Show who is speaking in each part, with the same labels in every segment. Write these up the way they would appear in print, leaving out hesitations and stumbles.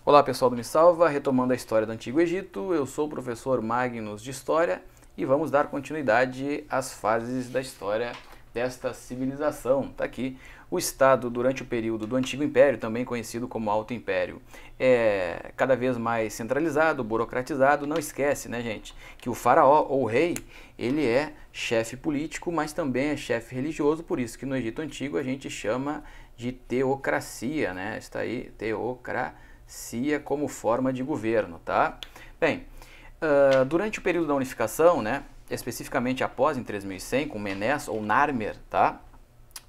Speaker 1: Olá pessoal do Me Salva, retomando a história do Antigo Egito, eu sou o professor Magnus de História e vamos dar continuidade às fases da história desta civilização. Está aqui. O Estado, durante o período do Antigo Império, também conhecido como Alto Império, é cada vez mais centralizado, burocratizado. Não esquece, né, gente, que o faraó ou rei, ele é chefe político, mas também é chefe religioso, por isso que no Egito Antigo a gente chama de teocracia, né? Está aí, teocracia como forma de governo, tá? Bem, durante o período da unificação, né, especificamente após em 3100, com Menes ou Narmer, tá?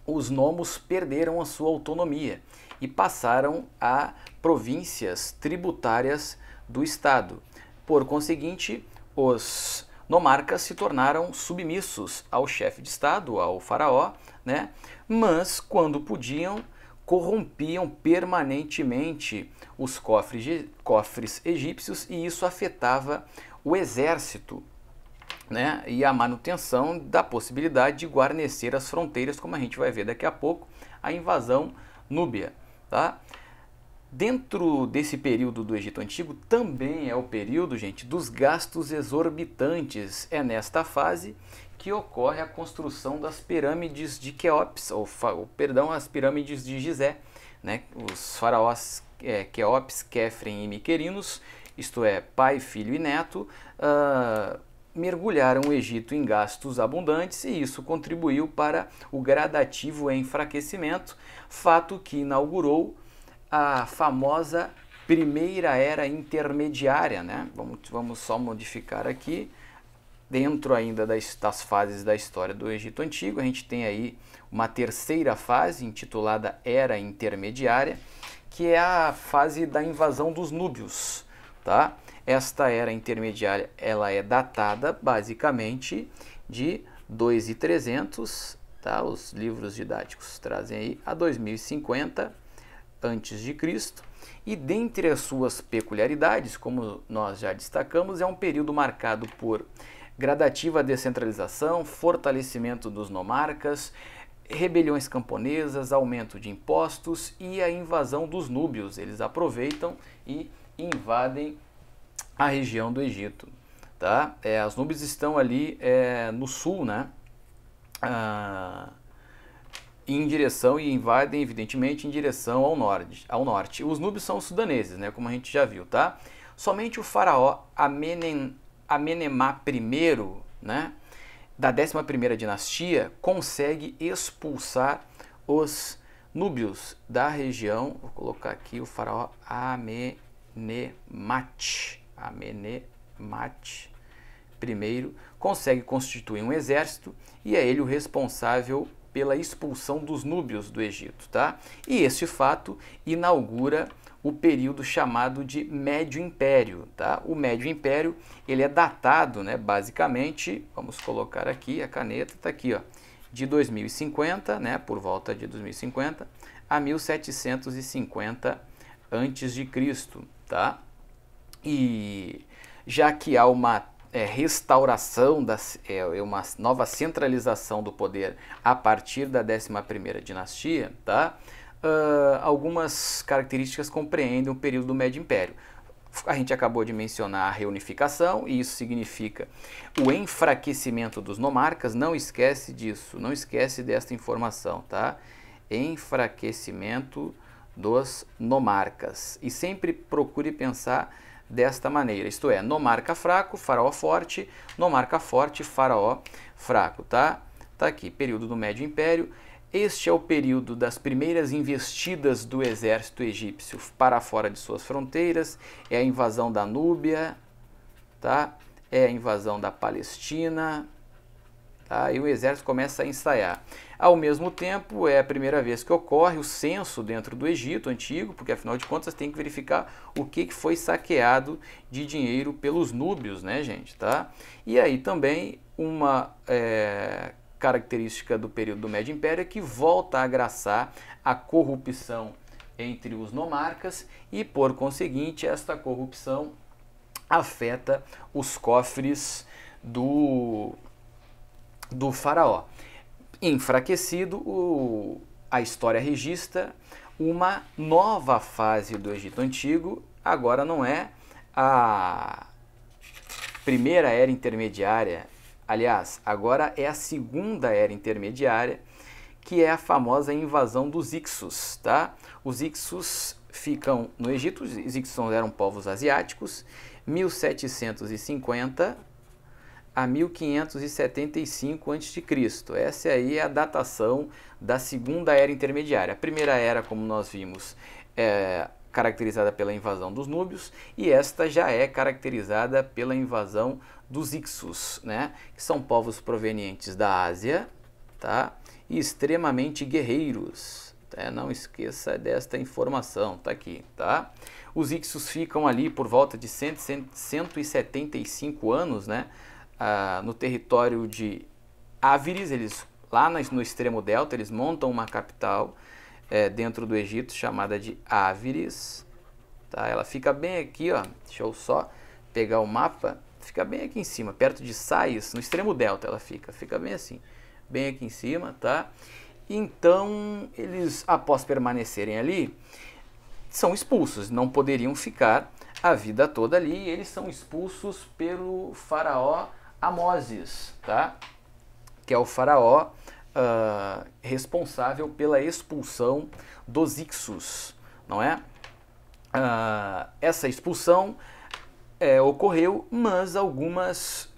Speaker 1: Os nomos perderam a sua autonomia e passaram a províncias tributárias do Estado. Por conseguinte, os nomarcas se tornaram submissos ao chefe de Estado, ao faraó, né? Mas, quando podiam, corrompiam permanentemente os cofres egípcios e isso afetava o exército, né, e a manutenção da possibilidade de guarnecer as fronteiras, como a gente vai ver daqui a pouco, a invasão núbia. Tá? Dentro desse período do Egito Antigo, também é o período, gente, dos gastos exorbitantes. É nesta fase que ocorre a construção das pirâmides de Quéops, as pirâmides de Gizé, né? Os faraós Quéops, Quéfren e Miquerinos, isto é, pai, filho e neto, mergulharam o Egito em gastos abundantes e isso contribuiu para o gradativo enfraquecimento, fato que inaugurou a famosa Primeira Era Intermediária, né? Vamos só modificar aqui. Dentro ainda das fases da história do Egito Antigo, a gente tem aí uma terceira fase intitulada Era Intermediária, que é a fase da invasão dos núbios, tá? Esta era intermediária, ela é datada basicamente de 2300, tá? Os livros didáticos trazem aí a 2050 antes de Cristo, e dentre as suas peculiaridades, como nós já destacamos, é um período marcado por gradativa descentralização, fortalecimento dos nomarcas, rebeliões camponesas, aumento de impostos e a invasão dos núbios. Eles aproveitam e invadem a região do Egito, tá? As núbios estão ali no sul, né? Em direção e invadem, evidentemente, em direção ao norte. Os núbios são os sudaneses, né? Como a gente já viu, tá? Somente o faraó Amenemá I, né? Da 11ª dinastia, consegue expulsar os núbios da região. Vou colocar aqui o faraó Amenemhat I, consegue constituir um exército e é ele o responsável pela expulsão dos núbios do Egito, tá? E este fato inaugura o período chamado de Médio Império, tá? O Médio Império, ele é datado, né, basicamente, vamos colocar aqui, a caneta está aqui, ó, de 2050, né, por volta de 2050 a 1750 antes de Cristo, tá? E já que há uma restauração, uma nova centralização do poder a partir da 11ª dinastia, tá? Algumas características compreendem o período do Médio Império. A gente acabou de mencionar a reunificação, e isso significa o enfraquecimento dos nomarcas. Não esquece disso, não esquece desta informação, tá? Enfraquecimento dos nomarcas. E sempre procure pensar desta maneira, isto é, nomarca fraco, faraó forte, nomarca forte, faraó fraco, tá? Tá aqui, período do Médio Império. Este é o período das primeiras investidas do exército egípcio para fora de suas fronteiras, é a invasão da Núbia, tá? É a invasão da Palestina, tá? E o exército começa a ensaiar. Ao mesmo tempo, é a primeira vez que ocorre o censo dentro do Egito Antigo, porque afinal de contas tem que verificar o que foi saqueado de dinheiro pelos núbios, né, gente? Tá? E aí também uma característica do período do Médio Império é que volta a agraçar a corrupção entre os nomarcas e, por conseguinte, esta corrupção afeta os cofres do faraó. Enfraquecido, a história registra uma nova fase do Egito Antigo, agora não é a primeira era intermediária, aliás, agora é a segunda era intermediária, que é a famosa invasão dos Hicsos, tá? Os Hicsos ficam no Egito, os Hicsos eram povos asiáticos, 1750 a 1575 a.C. Essa aí é a datação da segunda era intermediária. A primeira era, como nós vimos, é caracterizada pela invasão dos núbios, e esta já é caracterizada pela invasão dos Hicsos, né? Que são povos provenientes da Ásia, tá? E extremamente guerreiros. Não esqueça desta informação, tá aqui, tá? Os Hicsos ficam ali por volta de 175 anos, né? No território de Áviris, eles lá no extremo delta, eles montam uma capital dentro do Egito chamada de Áviris, tá? Ela fica bem aqui, ó. Deixa eu só pegar o mapa. Fica bem aqui em cima, perto de Sais, no extremo delta ela fica bem assim, bem aqui em cima, tá? Então, eles, após permanecerem ali, são expulsos, não poderiam ficar a vida toda ali, e eles são expulsos pelo faraó Amoses, tá? Que é o faraó responsável pela expulsão dos Hicsos, não é? Essa expulsão ocorreu, mas algumas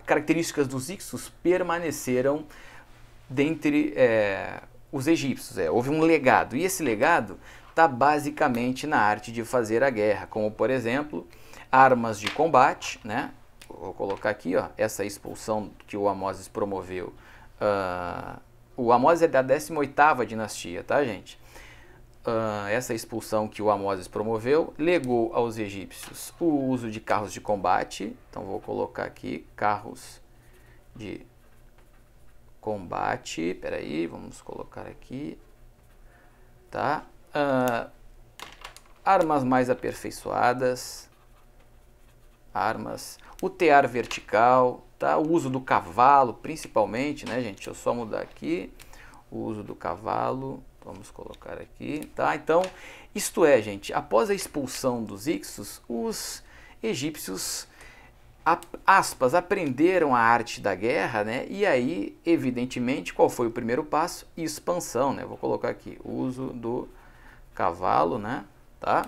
Speaker 1: características dos Hicsos permaneceram dentre os egípcios. Houve um legado, e esse legado está basicamente na arte de fazer a guerra, como por exemplo, armas de combate, né? Vou colocar aqui, ó, essa expulsão que o Amoses promoveu. O Amoses é da 18ª dinastia, tá, gente? Essa expulsão que o Amoses promoveu legou aos egípcios o uso de carros de combate. Então vou colocar aqui carros de combate. Peraí, vamos colocar aqui, tá? Armas mais aperfeiçoadas, o tear vertical, tá? O uso do cavalo, principalmente, né, gente? Deixa eu só mudar aqui o uso do cavalo. Vamos colocar aqui, tá? Então, isto é, gente, após a expulsão dos Hicsos, os egípcios, aspas, aprenderam a arte da guerra, né? E aí, evidentemente, qual foi o primeiro passo? Expansão, né? Vou colocar aqui, uso do cavalo, né? Tá?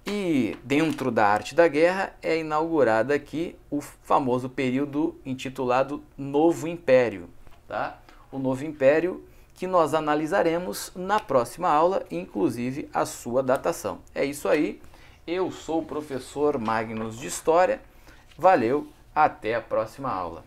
Speaker 1: E dentro da arte da guerra é inaugurado aqui o famoso período intitulado Novo Império, tá? O Novo Império, que nós analisaremos na próxima aula, inclusive a sua datação. É isso aí, eu sou o professor Magnus de História, valeu, até a próxima aula.